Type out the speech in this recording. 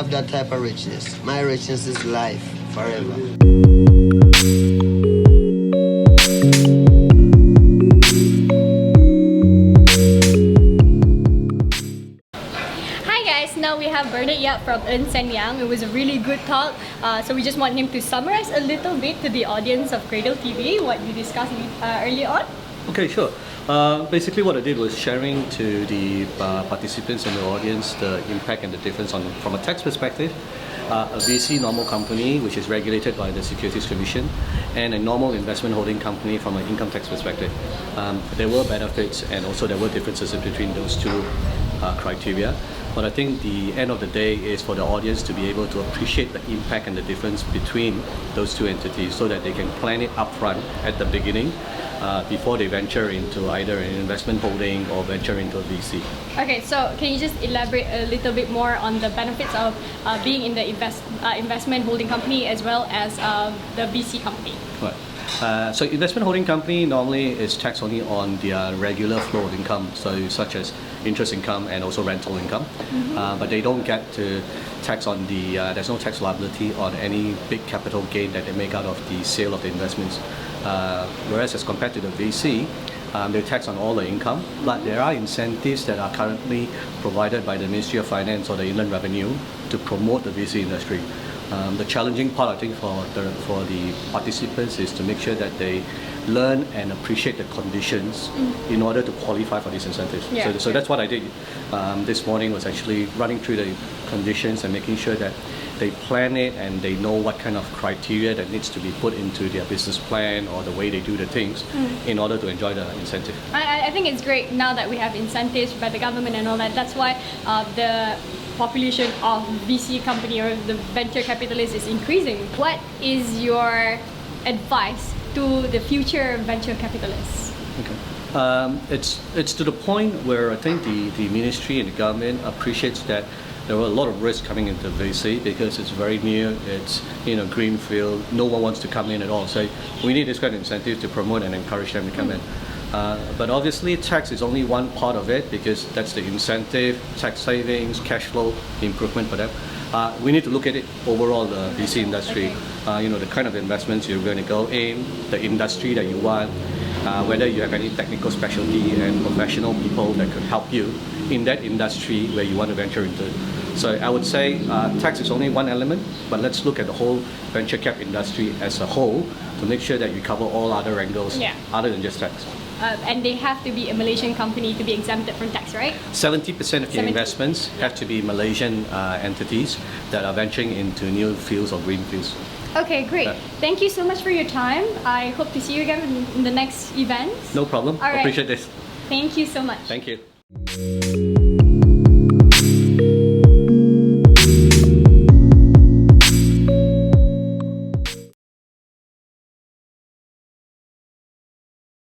have that type of richness. My richness is life, forever. Now we have Bernard Yap from Ernst Young. It was a really good talk. So we just want him to summarize a little bit to the audience of Cradle TV what you discussed earlier on. Okay, sure. Basically what I did was sharing to the participants in the audience the impact and the difference from a tax perspective. A VC normal company which is regulated by the Securities Commission and a normal investment holding company from an income tax perspective. There were benefits and also there were differences between those two criteria. But I think the end of the day is for the audience to be able to appreciate the impact and the difference between those two entities so that they can plan it upfront at the beginning before they venture into either an investment holding or venture into a VC. Okay, so can you just elaborate a little bit more on the benefits of being in the investment holding company as well as the VC company? Right. So investment holding company normally is taxed only on their regular flow of income, so such as interest income and also rental income. But they don't get to tax on the, there's no tax liability on any big capital gain that they make out of the sale of the investments. Whereas as compared to the VC, they tax on all the income, but there are incentives that are currently provided by the Ministry of Finance or the Inland Revenue to promote the VC industry. The challenging part, I think, for the participants is to make sure that they learn and appreciate the conditions in order to qualify for these incentives. Yeah, so that's what I did this morning, was actually running through the conditions and making sure that they plan it and they know what kind of criteria that needs to be put into their business plan or the way they do the things in order to enjoy the incentive. I think it's great now that we have incentives by the government and all that. That's why the population of VC company or the venture capitalists is increasing. What is your advice to the future venture capitalists? Okay. It's to the point where I think the ministry and the government appreciates that there were a lot of risk coming into VC because it's very new, it's greenfield, no one wants to come in at all. So we need this kind of incentive to promote and encourage them to come in. But obviously tax is only one part of it because that's the incentive, tax savings, cash flow improvement for them. We need to look at it overall, the VC industry, the kind of investments you're going to go in, the industry that you want, whether you have any technical specialty and professional people that could help you in that industry where you want to venture into. So I would say tax is only one element, but let's look at the whole venture cap industry as a whole to make sure that you cover all other angles other than just tax. And they have to be a Malaysian company to be exempted from tax, right? 70% of your investments have to be Malaysian entities that are venturing into new fields or green fields. Okay, great. Thank you so much for your time. I hope to see you again in the next event. No problem. All right. Appreciate this. Thank you so much. Thank you.